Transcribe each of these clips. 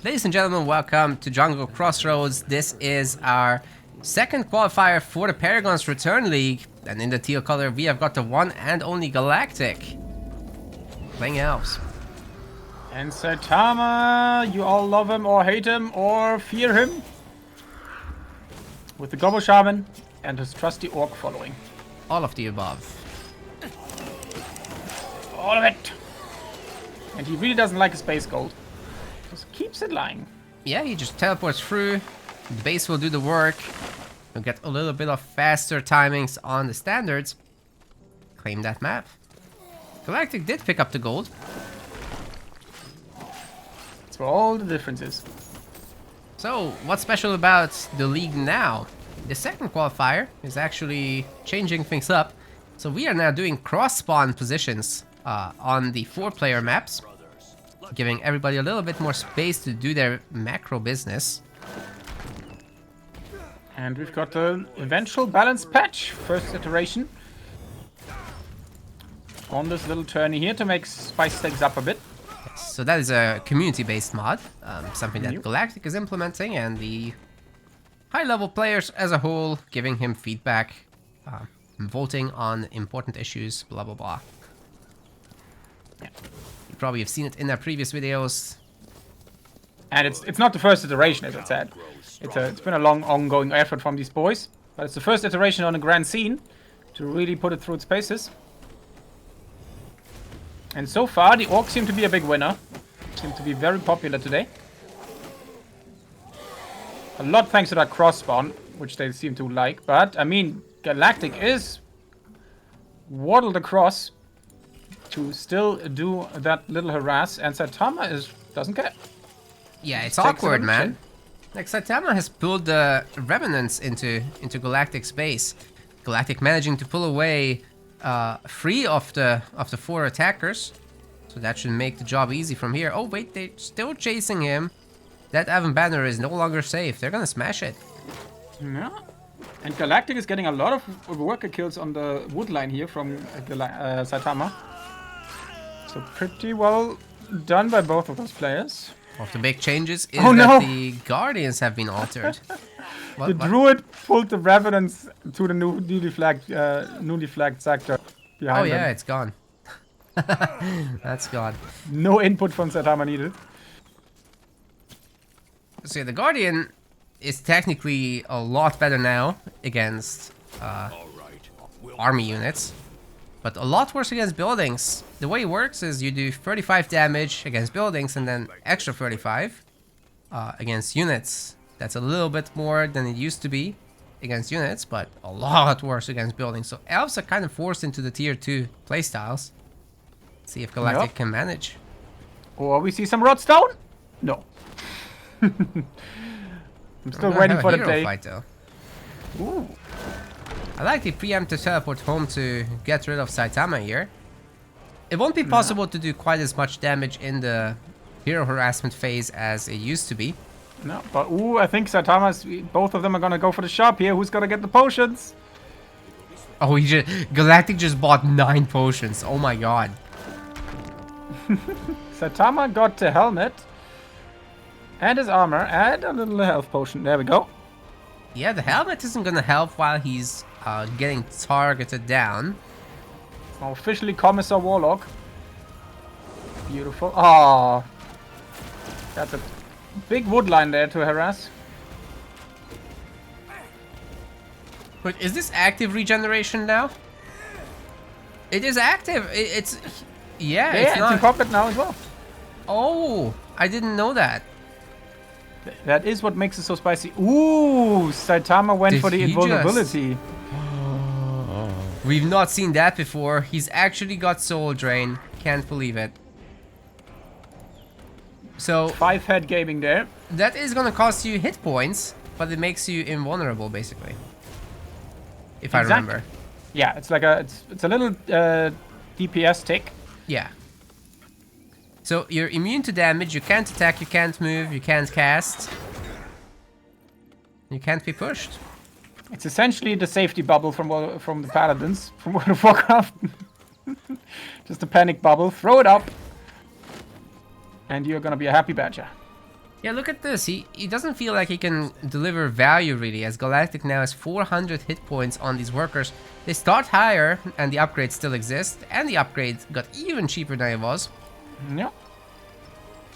Ladies and gentlemen, welcome to Jungle Crossroads. This is our second qualifier for the Paragon's Return League. And in the teal color, we have got the one and only Galactic playing elves. And Saitama, you all love him or hate him or fear him. With the Gobo Shaman and his trusty Orc following. All of the above. All of it! And he really doesn't like his base gold. Just keeps it lying. Yeah, he just teleports through. The base will do the work. We'll get a little bit of faster timings on the standards. Claim that map. Galactic did pick up the gold. That's where all the difference is. So, what's special about the league now? The second qualifier is actually changing things up. So we are now doing cross-spawn positions on the 4-player maps, giving everybody a little bit more space to do their macro business. And we've got the eventual balance patch, first iteration. On this little tourney here to make spice things up a bit. Yes, so that is a community-based mod, something that Galactic is implementing, and the high-level players as a whole giving him feedback, voting on important issues, blah blah blah. Yeah. You probably have seen it in their previous videos. And it's not the first iteration, as I said. It's been a long ongoing effort from these boys, but it's the first iteration on a grand scene to really put it through its paces. And so far, the Orcs seem to be a big winner. Seem to be very popular today. A lot thanks to that cross spawn, which they seem to like. But I mean, Galactic is waddled across to still do that little harass, and Saitama doesn't care. Yeah, it's awkward, man. Like, Saitama has pulled the Revenants into Galactic's base. Galactic managing to pull away 3 of the 4 attackers. So that should make the job easy from here. Oh, wait, they're still chasing him. That Avon Banner is no longer safe. They're gonna smash it. Yeah. And Galactic is getting a lot of worker kills on the wood line here from Saitama. So pretty well done by both of those players. One of the big changes is that the Guardians have been altered. The Druid pulled the Revenants to the newly flagged sector behind them. It's gone. That's gone. No input from Saitama needed. So yeah, the Guardian is technically a lot better now against army units, but a lot worse against buildings. The way it works is you do 35 damage against buildings and then extra 35 against units. That's a little bit more than it used to be against units, but a lot worse against buildings. So elves are kind of forced into the tier 2 playstyles. Let's see if Galactic can manage. Or we see some Rodstone? No. I'm still waiting for the day. Fight, though. Ooh. I like the preemptive teleport home to get rid of Saitama here. It won't be possible to do quite as much damage in the hero harassment phase as it used to be. No, but I think Saitama's, both of them are gonna go for the shop here. Who's gonna get the potions? Oh, Galactic just bought 9 potions. Oh my god. Saitama got the helmet and his armor and a little health potion. There we go. Yeah, the helmet isn't gonna help while he's getting targeted down. Now officially Commissar Warlock. Beautiful. Oh, that's a big wood line there to harass. But is this active regeneration now? It is active. It's it's in combat now as well. Oh, I didn't know that. That is what makes it so spicy. Ooh, Saitama went for the invulnerability. We've not seen that before. He's actually got Soul Drain. Can't believe it. So 5 head gaming there. That is gonna cost you hit points, but it makes you invulnerable basically. If I remember. Yeah, it's like it's a little DPS tick. Yeah. So you're immune to damage, you can't attack, you can't move, you can't cast. You can't be pushed. It's essentially the safety bubble from the Paladins, from World of Warcraft. Just a panic bubble, throw it up, and you're gonna be a happy badger. Yeah, look at this. He doesn't feel like he can deliver value really, as Galactic now has 400 hit points on these workers. They start higher, and the upgrade still exists, and the upgrade got even cheaper than it was. Yeah.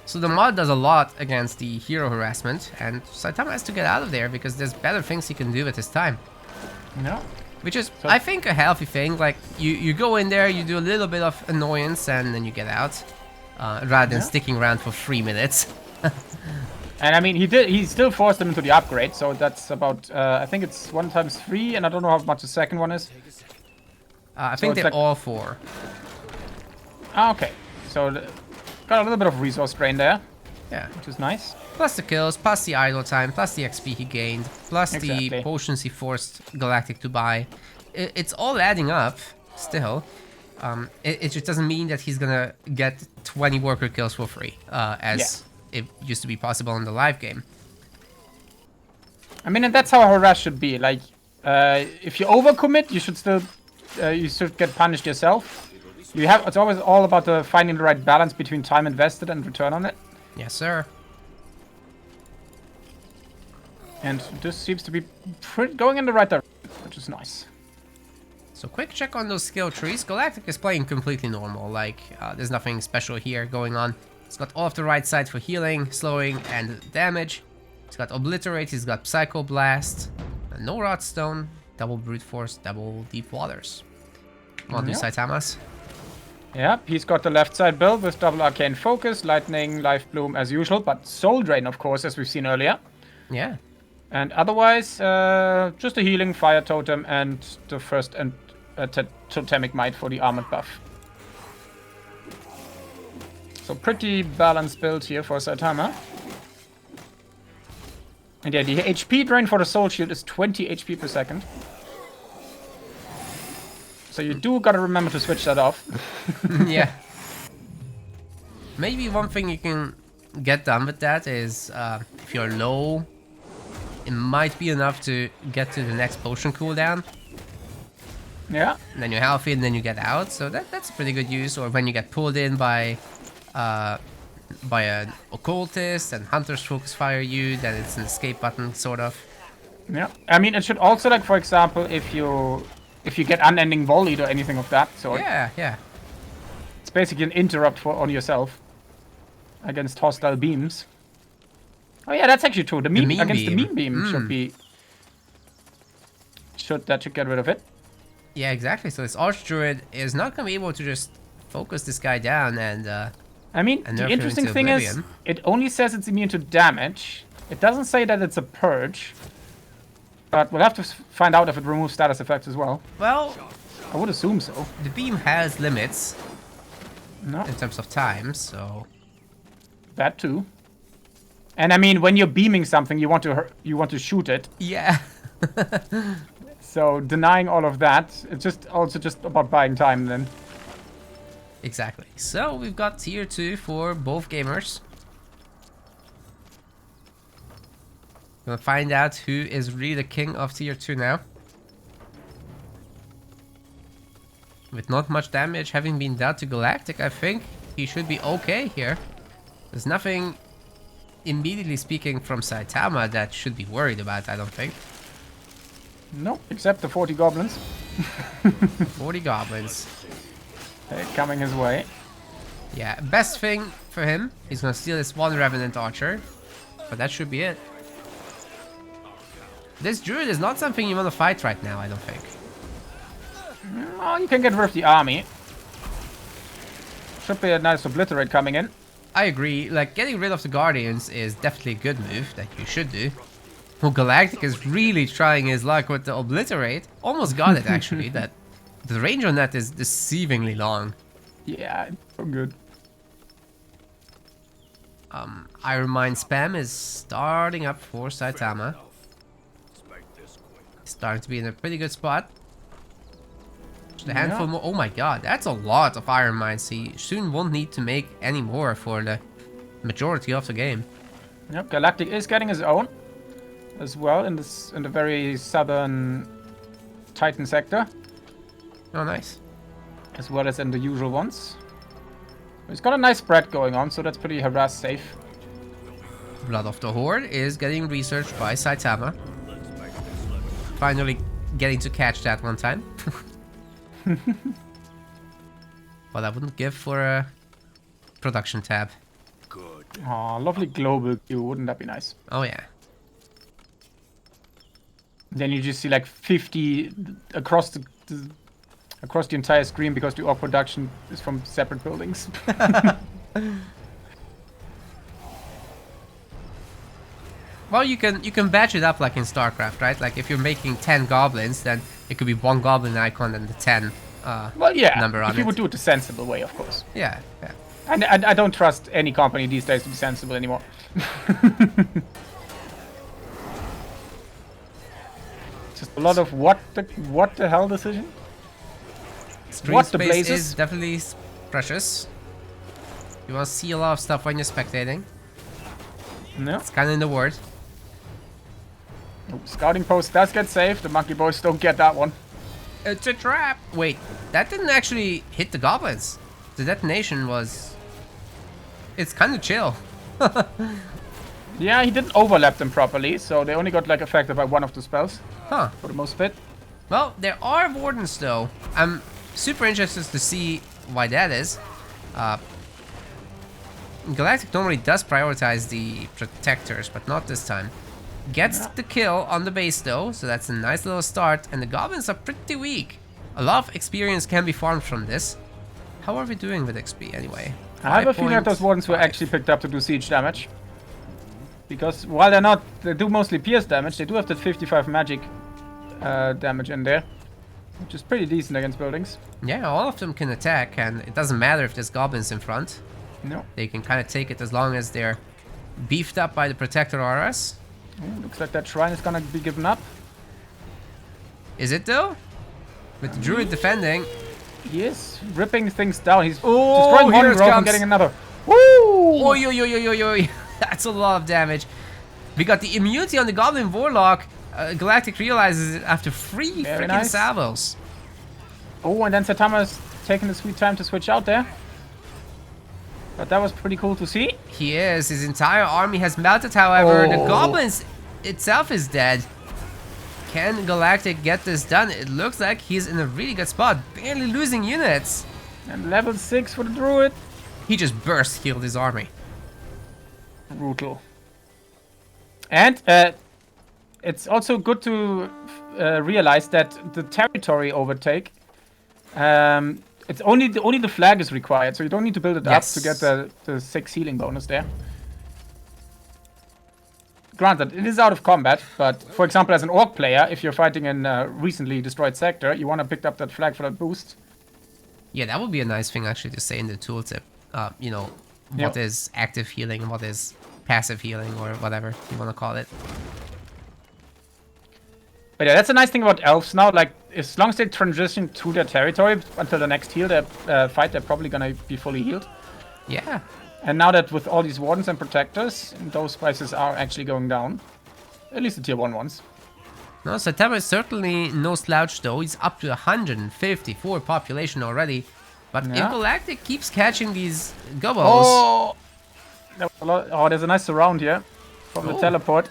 So the mod does a lot against the hero harassment, and Saitama has to get out of there because there's better things he can do with his time. Yeah. Which is, I think, a healthy thing. Like, you go in there, you do a little bit of annoyance, and then you get out, rather than sticking around for 3 minutes. And I mean, he still forced them into the upgrade, so that's about, I think it's 1 times 3, and I don't know how much the second one is. I think they're like all 4. Ah, okay. So, got a little bit of resource drain there. Yeah. Which is nice. Plus the kills, plus the idle time, plus the XP he gained, plus the potions he forced Galactic to buy. It's all adding up, still. It just doesn't mean that he's gonna get 20 worker kills for free, as it used to be possible in the live game. I mean, and that's how a harass should be. Like, if you overcommit, you should still, you should get punished yourself. It's always all about finding the right balance between time invested and return on it. Yes, sir. And this seems to be going in the right direction, which is nice. So quick check on those skill trees. Galactic is playing completely normal. Like, there's nothing special here going on. He's got all of the right side for healing, slowing, and damage. He's got Obliterate, he's got Psycho Blast, no Rodstone, double Brute Force, double Deep Waters. Come on, do Saitamas. Yep, he's got the left side build with double Arcane Focus, Lightning, Life Bloom as usual, but Soul Drain, of course, as we've seen earlier. Yeah. And otherwise, just a healing, Fire Totem, and the first and Totemic Might for the armored buff. So pretty balanced build here for Saitama. And yeah, the HP drain for the Soul Shield is 20 HP per second. So you do gotta remember to switch that off. Yeah. Maybe one thing you can get done with that is, if you're low, it might be enough to get to the next potion cooldown. Yeah. And then you're healthy and then you get out, so that's a pretty good use. Or when you get pulled in by an occultist and hunters focus fire you, then it's an escape button, sort of. Yeah. I mean, it should also, like, for example, if you get unending volleyed or anything of that sort. Yeah, yeah. It's basically an interrupt on yourself against hostile beams. Oh yeah, that's actually true. The meme against the meme beam should be. That should get rid of it. Yeah, exactly. So this Archdruid is not gonna be able to just focus this guy down and. I mean, the interesting thing is, it only says it's immune to damage. It doesn't say that it's a purge. But we'll have to find out if it removes status effects as well. Well, I would assume so. The beam has limits. No. In terms of time, so. That too. And I mean, when you're beaming something, you want to shoot it. Yeah. So denying all of that, it's just about buying time then. Exactly. So we've got tier 2 for both gamers. We'll find out who is really the king of tier 2 now. With not much damage having been dealt to Galactic, I think he should be okay here. There's nothing, immediately speaking, from Saitama that should be worried about, I don't think. Nope, except the 40 goblins. 40 goblins. They're coming his way. Yeah, best thing for him, he's gonna steal this one Revenant Archer. But that should be it. This Druid is not something you want to fight right now, I don't think. Oh, you can get rid of the army. Should be a nice Obliterate coming in. I agree, like, getting rid of the Guardians is definitely a good move that you should do. Well, Galactic is really trying his luck with the Obliterate. Almost got it, actually. That the range on that is deceivingly long. Yeah, so good. Iron Mine spam is starting up for Saitama. Starting to be in a pretty good spot. Just a handful more. Oh my god, that's a lot of Iron Mines. He soon won't need to make any more for the majority of the game. Yep, Galactic is getting his own as well in the very southern Titan sector. Oh, nice. As well as in the usual ones. He's got a nice spread going on, so that's pretty harass safe. Blood of the Horde is getting researched by Saitama. Finally getting to catch that one time. But I wouldn't give for a production tab. Good. Oh, lovely global queue. Wouldn't that be nice? Oh yeah. Then you just see like 50 across the entire screen because the orc production is from separate buildings. Well, you can batch it up like in StarCraft, right? Like if you're making 10 goblins, then it could be one goblin icon and the 10 Well, yeah, number on if you it. would do it the sensible way, of course. Yeah, yeah. And I don't trust any company these days to be sensible anymore. Just a lot of what the hell decision? Screen What the space blazes? is definitely precious. You want to see a lot of stuff when you're spectating. No. It's kind of in the word. Oh, scouting post does get saved. The monkey boys don't get that one. It's a trap! Wait, that didn't actually hit the goblins. The detonation was... It's kind of chill. Yeah, he didn't overlap them properly, so they only got like affected by one of the spells Huh. for the most fit. Well, there are wardens though. I'm super interested to see why that is. Galactic normally does prioritize the protectors, but not this time. Gets the kill on the base though, so that's a nice little start, and the goblins are pretty weak. A lot of experience can be farmed from this. How are we doing with XP anyway? I have a feeling that those wardens were 5.5. actually picked up to do siege damage. Because while they do mostly pierce damage, they do have that 55 magic damage in there. Which is pretty decent against buildings. Yeah, all of them can attack, and it doesn't matter if there's goblins in front. No. They can kind of take it as long as they're beefed up by the protector auras. Ooh, looks like that shrine is gonna be given up. Is it though? With the druid defending. He is ripping things down. He's Oh, destroying one here it grove and comes. getting another. Woo! Oi, oi, oi, oi, oi, oi. That's a lot of damage. We got the immunity on the Goblin Warlock. Galactic realizes it after 3 Very freaking nice. salvos. Oh, and then Saitama's taking the sweet time to switch out there. But that was pretty cool to see. He is. His entire army has melted, however. The Oh. Goblins itself is dead. Can Galactic get this done? It looks like he's in a really good spot. Barely losing units. And level 6 for the druid. He just burst healed his army. Brutal. And it's also good to realize that the territory overtake, it's only the flag is required, so you don't need to build it Yes. up to get the 6 healing bonus there. Granted, it is out of combat, but for example, as an orc player, if you're fighting in a recently destroyed sector, you want to pick up that flag for that boost. Yeah, that would be a nice thing actually to say in the tooltip. You know, what is active healing and what is passive healing or whatever you want to call it. But yeah, that's a nice thing about elves now. Like, as long as they transition to their territory until the next heal, fight, they're probably gonna be fully healed. Yeah. And now that with all these wardens and protectors, those prices are actually going down. At least the tier 1 ones. No, Saitama is certainly no slouch though. He's up to 154 population already. But if Yeah. Galactic keeps catching these gobos... Oh! That was a lot. Oh, there's a nice surround here from the Oh. teleport.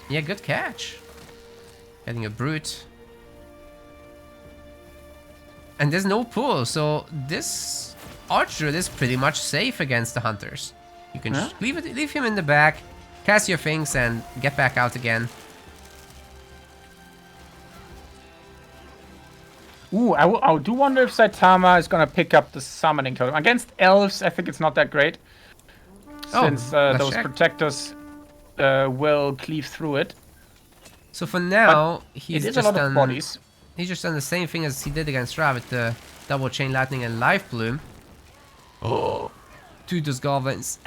Yeah, good catch. Getting a brute. And there's no pull, so this Archer is pretty much safe against the hunters. You can just leave him in the back, cast your things, and get back out again. Ooh, I do wonder if Saitama is gonna pick up the summoning totem. Against elves, I think it's not that great. Since let's those check. protectors will cleave through it. So for now, It he's is a just lot of done. bodies. He's just done the same thing as he did against Ra with the double chain lightning and life bloom. Oh, to those goblins.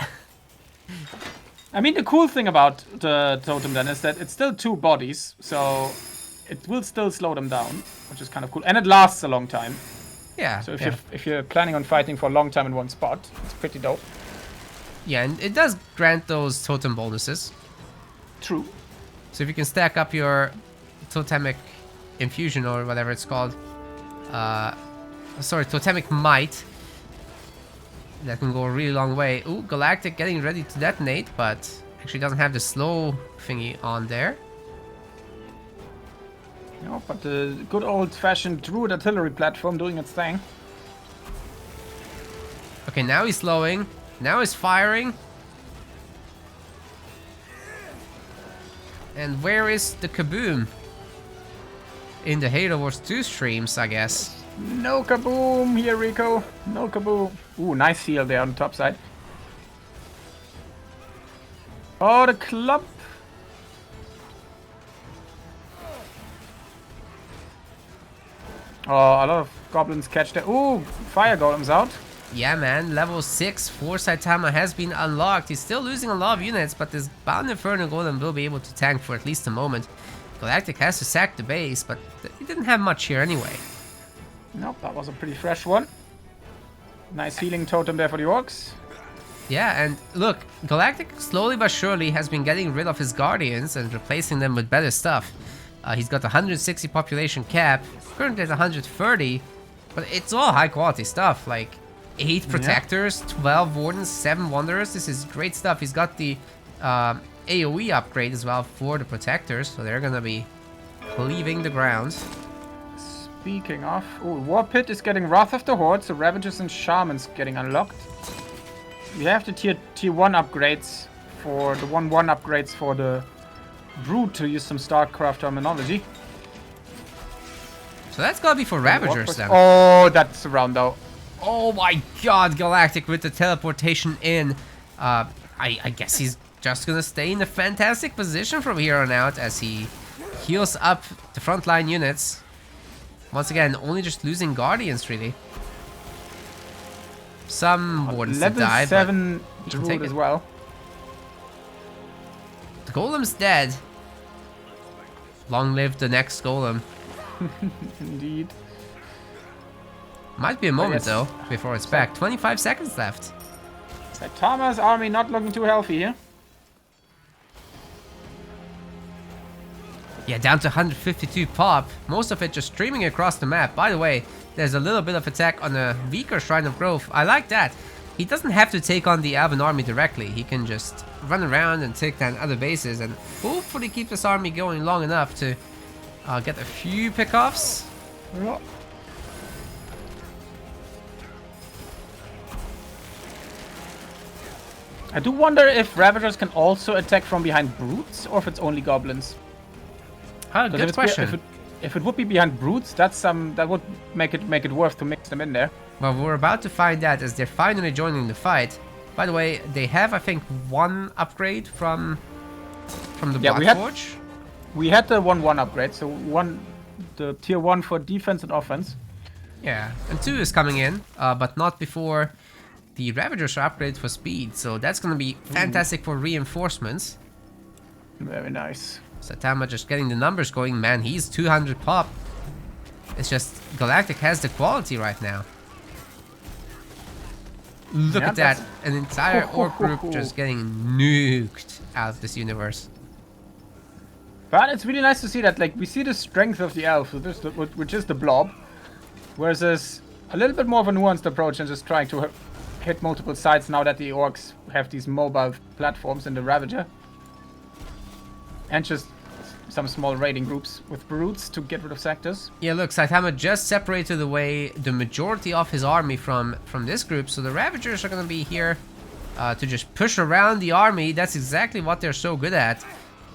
I mean, the cool thing about the totem then is that it's still 2 bodies, so it will still slow them down, which is kind of cool. And it lasts a long time. Yeah. So yeah. if you're planning on fighting for a long time in one spot, it's pretty dope. Yeah, and it does grant those totem bonuses. True. So if you can stack up your totemic infusion or whatever it's called, sorry, totemic might, that can go a really long way. Ooh, Galactic getting ready to detonate, but Actually doesn't have the slow thingy on there. No, but the good old-fashioned Druid artillery platform doing its thing. Okay, now he's slowing. Now he's firing. And where is the kaboom? In the Halo Wars 2 streams, I guess. No kaboom here, Rico. No kaboom. Ooh, nice heal there on the top side. Oh, the club. Oh, a lot of goblins catch that. Ooh, fire golems out. Yeah, man. Level 6 for Saitama has been unlocked. He's still losing a lot of units, but this Bound Inferno Golem will be able to tank for at least a moment. Galactic has to sack the base, but he didn't have much here anyway. Nope, that was a pretty fresh one. Nice healing totem there for the orcs. Yeah, and look, Galactic slowly but surely has been getting rid of his Guardians and replacing them with better stuff. He's got 160 population cap, currently at 130, but it's all high quality stuff, like 8 Protectors, 12 Wardens, 7 Wanderers. This is great stuff. He's got the AoE upgrade as well for the Protectors, so they're gonna be cleaving the ground. Speaking of, ooh, War Pit is getting Wrath of the Horde, so Ravagers and Shamans getting unlocked. We have the tier 1 upgrades for the 1/1 upgrades for the Brood, to use some StarCraft terminology. So that's gotta be for Ravagers then. Oh, that's around though. Oh my god, Galactic with the teleportation in. I guess he's just gonna stay in a fantastic position from here on out as he heals up the frontline units. Once again, only just losing Guardians, really. Some Wardens to die, Level 7 Druid as well. The Golem's dead. Long live the next Golem. Indeed. Might be a moment though, before it's back. 25 seconds left. Saitama's army not looking too healthy here. Yeah, down to 152 pop. Most of it just streaming across the map. By the way, there's a little bit of attack on a weaker Shrine of Growth. I like that. He doesn't have to take on the Alban army directly. He can just run around and take down other bases and hopefully keep this army going long enough to get a few pickoffs. Yeah. I do wonder if Ravagers can also attack from behind Brutes, or if it's only Goblins. Good question. If it would be behind Brutes, that would make it worth to mix them in there. Well, we're about to find that as they're finally joining the fight. By the way, they have, I think, 1 upgrade from the Blackforge. We had the 1/1 upgrade, so the tier 1 for defense and offense. Yeah, and 2 is coming in, but not before the Ravagers are upgraded for speed. So that's going to be fantastic for reinforcements. Very nice. Saitama just getting the numbers going. Man, he's 200 pop. It's just Galactic has the quality right now. Look at that. An entire orc group just getting nuked out of this universe. But it's really nice to see that, like, we see the strength of the elf, which is the blob, whereas there's a little bit more of a nuanced approach than just trying to hit multiple sites now that the orcs have these mobile platforms in the Ravager. And just some small raiding groups with brutes to get rid of sectors. Yeah, look, Saitama just separated away the majority of his army from this group, so the Ravagers are going to be here to just push around the army. That's exactly what they're so good at.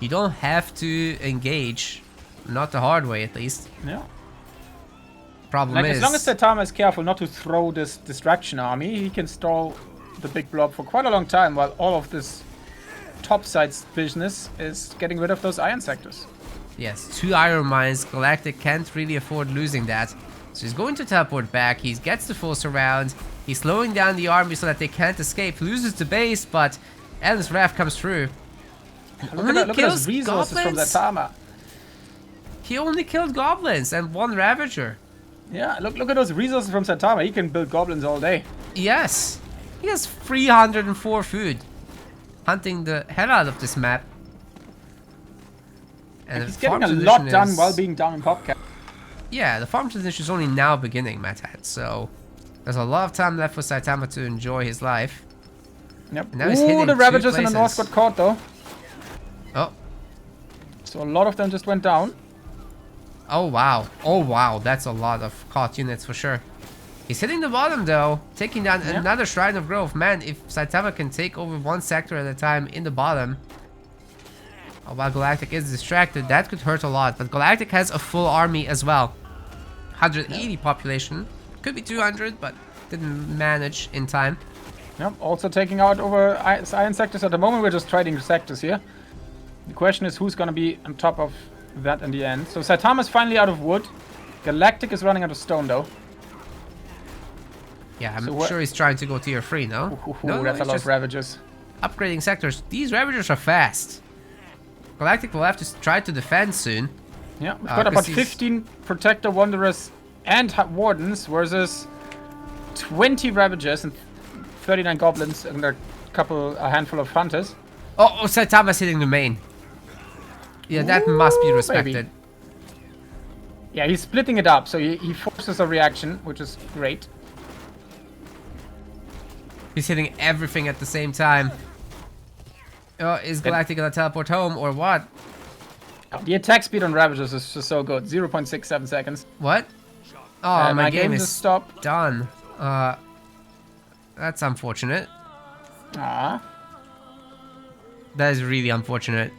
You don't have to engage, not the hard way at least. Yeah. Problem is, as long as Saitama is careful not to throw this distraction army, he can stall the big blob for quite a long time while all of this topsides business is getting rid of those iron sectors. Yes, 2 iron mines. Galactic can't really afford losing that. So he's going to teleport back. He gets the full surround. He's slowing down the army so that they can't escape. Loses the base, but Endless Wrath comes through. Look at those resources from Saitama. He only killed goblins and 1 Ravager. Yeah, look at those resources from Saitama. He can build goblins all day. Yes. He has 304 food. Hunting the hell out of this map. And he's getting a lot done while being down in PopCap. Yeah, the farm transition is only now beginning, Matt. So there's a lot of time left for Saitama to enjoy his life. Yep. And now he's hitting the Ravagers 2 in the north got caught though. Oh. So a lot of them just went down. Oh, wow. Oh, wow. That's a lot of caught units for sure. He's hitting the bottom, though. Taking down another Shrine of Growth. Man, if Saitama can take over one sector at a time in the bottom, while Galactic is distracted, that could hurt a lot. But Galactic has a full army as well. 180 population. Could be 200, but didn't manage in time. Yep, also taking out over iron sectors. At the moment, we're just trading sectors here. The question is who's going to be on top of that in the end. So Saitama's finally out of wood. Galactic is running out of stone, though. Yeah, I'm sure he's trying to go tier 3, no? No, that's a lot of Ravagers. Upgrading sectors. These Ravagers are fast. Galactic will have to try to defend soon. Yeah, we've got about 15 Protector, Wanderers, and Wardens versus 20 Ravagers and 39 Goblins and a handful of Hunters. Oh, Saitama's hitting the main. Yeah, that must be respected. Maybe. Yeah, he's splitting it up, so he forces a reaction, which is great. He's hitting everything at the same time. Oh, is Galactic gonna teleport home or what? The attack speed on Ravagers is just so good. 0.67 seconds. What? Oh, my game is just stopped. Done. That's unfortunate. Ah. That is really unfortunate.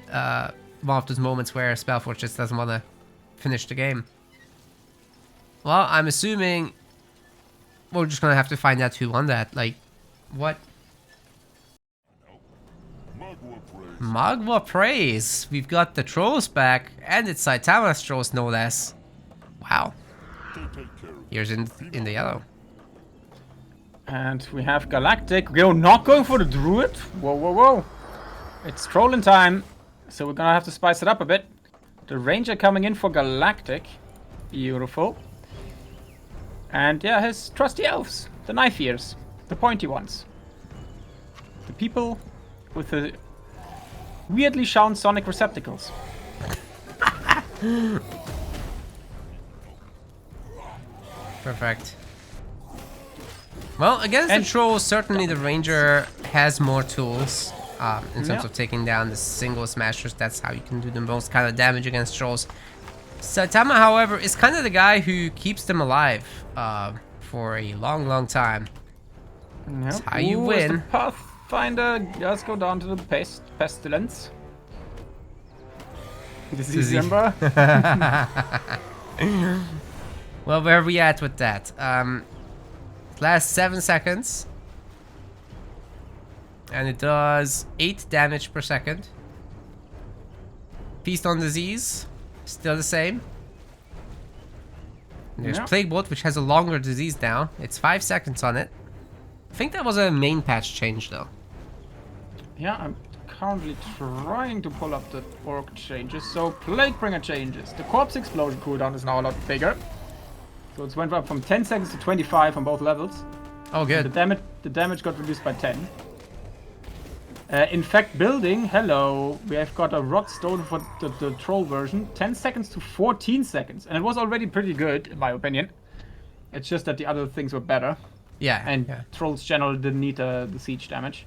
One of those moments where SpellForce just doesn't want to finish the game. Well, I'm assuming we're just gonna have to find out who won that. Like, what? Magua Praise. We've got the trolls back, and it's Saitama's trolls, no less. Wow. Here's in the yellow. And we have Galactic. We're not going for the Druid. Whoa, whoa, whoa. It's trolling time, so we're gonna have to spice it up a bit. The Ranger coming in for Galactic. Beautiful. And yeah, his trusty elves. The knife ears. The pointy ones. The people with the weirdly shown sonic receptacles. Perfect. Well, against the trolls, certainly the Ranger has more tools in terms of taking down the single smashers. That's how you can do the most kind of damage against trolls. Saitama, however, is kind of the guy who keeps them alive for a long, long time. That's how you win. Pathfinder does go down to the pestilence. December. Well, where are we at with that? Last 7 seconds. And it does 8 damage per second. Feast on Disease, still the same. There's Plague Bolt, which has a longer disease now. It's 5 seconds on it. I think that was a main patch change, though. Yeah, I'm currently trying to pull up the orc changes. So, Plaguebringer changes. The Corpse Explosion cooldown is now a lot bigger. So it's went up from 10 seconds to 25 on both levels. Oh, good. The damage got reduced by 10. Infect Building, hello. We have got a Rot Stone for the troll version. 10 seconds to 14 seconds. And it was already pretty good, in my opinion. It's just that the other things were better. Yeah. And trolls generally didn't need the siege damage.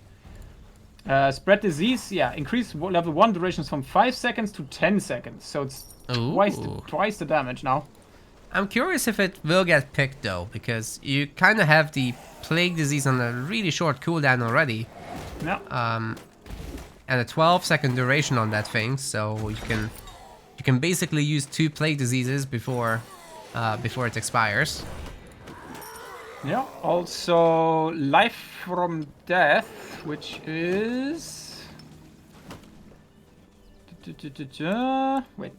Spread Disease, yeah. Increase level 1 durations from 5 seconds to 10 seconds. So it's twice the damage now. I'm curious if it will get picked, though, because you kind of have the Plague Disease on a really short cooldown already. Yeah. And a 12-second duration on that thing, so you can basically use 2 Plague Diseases before it expires. Yeah. Also, Life from Death, which is wait.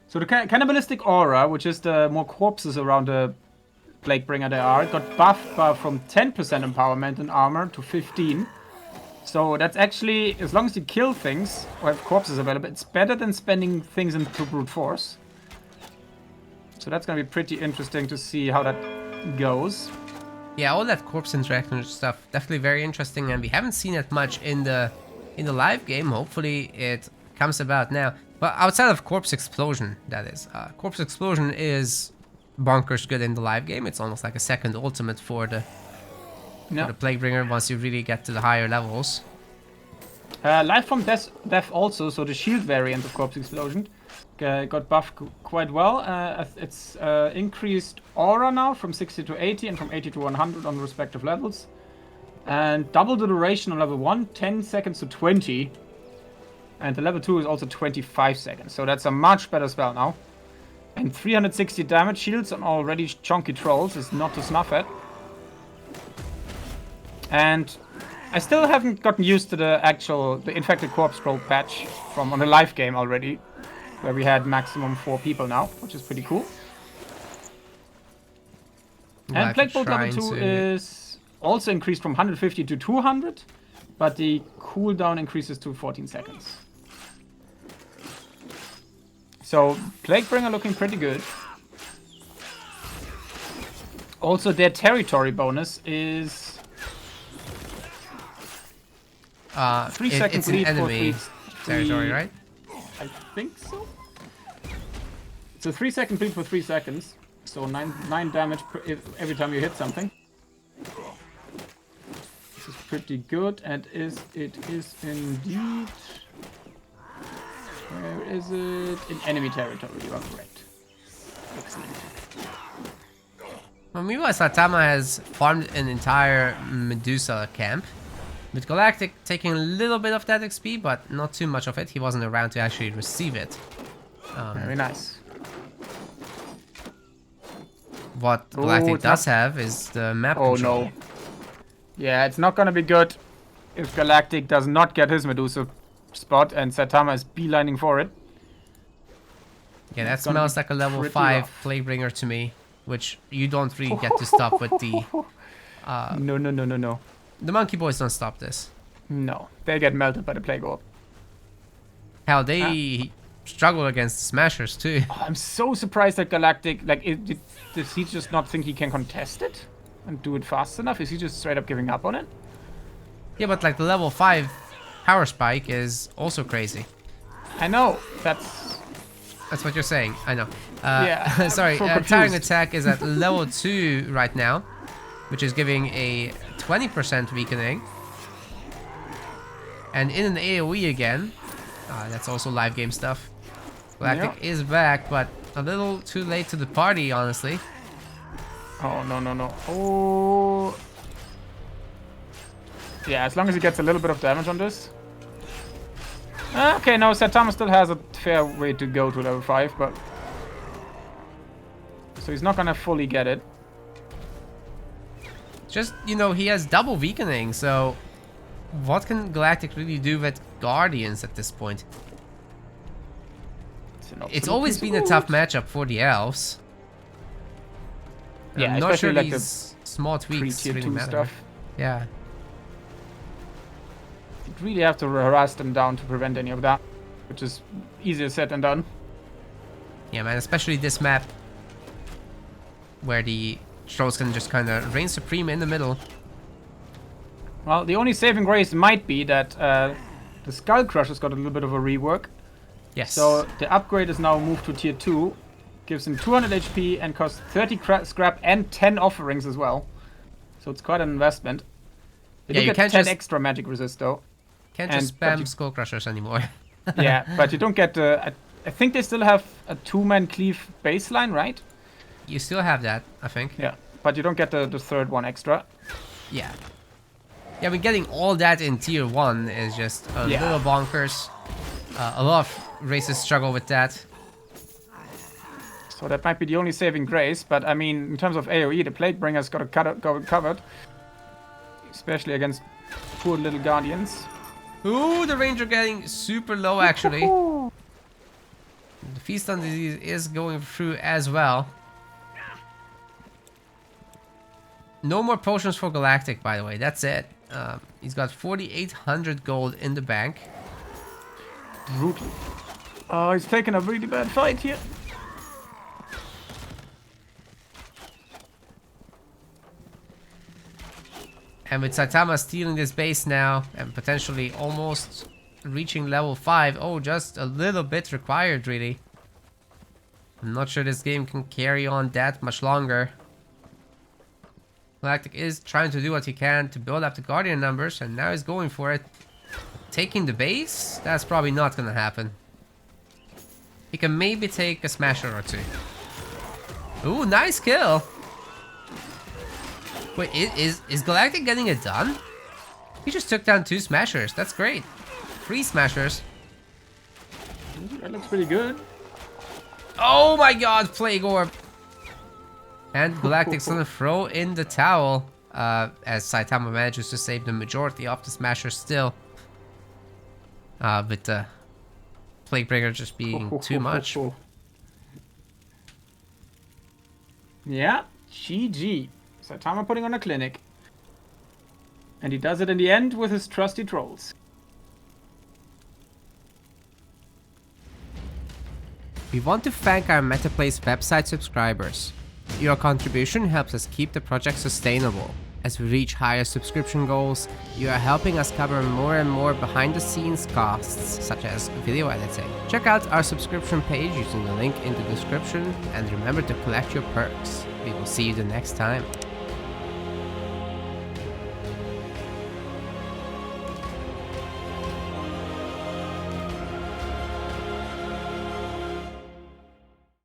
So the Cannibalistic Aura, which is the more corpses around the Plaguebringer there are, got buffed from 10% empowerment and armor to 15. So that's actually, as long as you kill things or have corpses available, it's better than spending things into brute force. So that's gonna be pretty interesting to see how that goes. Yeah, all that corpse interaction stuff, definitely very interesting, and we haven't seen it much in the live game. Hopefully it comes about now. But outside of Corpse Explosion, that is. Corpse Explosion is bonkers good in the live game. It's almost like a second ultimate for the Plaguebringer once you really get to the higher levels. Life from Death also, so the shield variant of Corpse Explosion, got buffed quite well. It's increased aura now from 60 to 80 and from 80 to 100 on the respective levels. And double the duration on level 1, 10 seconds to 20. And the level 2 is also 25 seconds, so that's a much better spell now. And 360 damage shields on already chunky trolls is not to snuff at. And I still haven't gotten used to the Infected Corpse Troll patch from on the live game already, where we had maximum 4 people now, which is pretty cool. And Plague Bolt level 2 is also increased from 150 to 200, but the cooldown increases to 14 seconds. So Plaguebringer looking pretty good. Also their territory bonus is 3 seconds lead for territory, right? I think so. It's a 3 second bleed for 3 seconds. So 9 damage every time you hit something. This is pretty good, and it is indeed. Where is it? In enemy territory, you are correct. Excellent. Well, meanwhile, Saitama has farmed an entire Medusa camp, with Galactic taking a little bit of that XP, but not too much of it. He wasn't around to actually receive it. Very nice. What Galactic does have is the map control. Oh no. Yeah, it's not gonna be good if Galactic does not get his Medusa spot and Saitama is beelining for it. Yeah, that smells like a level 5 Plaguebringer to me, which you don't really get to stop with the... No. The Monkey Boys don't stop this. No, they get melted by the Plague Orb. Hell, they struggle against the Smashers too. Oh, I'm so surprised that Galactic, like, does he just not think he can contest it? And do it fast enough? Is he just straight up giving up on it? Yeah, but like the level 5 power spike is also crazy. I know, that's what you're saying, I know. Yeah, sorry, Tiring Attack is at level 2 right now, which is giving a 20% weakening. And in an AoE again, that's also live game stuff. Galactic is back, but a little too late to the party, honestly. Oh, no. Oh. Yeah, as long as he gets a little bit of damage on this. Okay, no, Saitama still has a fair way to go to level 5, but... So he's not gonna fully get it. Just, you know, he has double weakening, so... What can Galactic really do with Guardians at this point? It's always been a tough matchup for the elves. Yeah, I'm not sure like these small tweaks really matter. Stuff. Yeah. You'd really have to harass them down to prevent any of that, which is easier said than done. Yeah, man, especially this map, where the trolls can just kind of reign supreme in the middle. Well, the only saving grace might be that the Skull Crusher's got a little bit of a rework. Yes. So the upgrade is now moved to tier 2, gives him 200 HP and costs 30 scrap and 10 offerings as well. So it's quite an investment. Yeah, you can't 10 just extra magic resist though. Can't just spam Skull Crushers anymore. Yeah, but you don't get the... I think they still have a 2-man cleave baseline, right? You still have that, I think. Yeah, but you don't get the third one extra. Yeah. Yeah, but getting all that in tier 1 is just a little bonkers. A lot of races struggle with that. So that might be the only saving grace, but I mean, in terms of AoE, the Plaguebringer's got to covered. Especially against poor little Guardians. Ooh, the Ranger getting super low, actually. The Feast on Disease is going through as well. No more potions for Galactic, by the way. That's it. He's got 4,800 gold in the bank. Brutal. Oh, he's taking a really bad fight here. And with Saitama stealing this base now and potentially almost reaching level 5. Oh, just a little bit required, really. I'm not sure this game can carry on that much longer. Galactic is trying to do what he can to build up the Guardian numbers, and now he's going for it. Taking the base? That's probably not gonna happen. He can maybe take a smasher or two. Ooh, nice kill! Wait, is Galactic getting it done? He just took down 2 smashers. That's great. 3 smashers. That looks pretty good. Oh my god, Plague Orb! And Galactic's gonna throw in the towel. As Saitama manages to save the majority of the smashers still. With the Plaguebreaker just being too much. Yeah, GG. Saitama putting on a clinic. And he does it in the end with his trusty trolls. We want to thank our MetaPlays website subscribers. Your contribution helps us keep the project sustainable. As we reach higher subscription goals, you are helping us cover more and more behind the scenes costs, such as video editing. Check out our subscription page using the link in the description, and remember to collect your perks. We will see you the next time.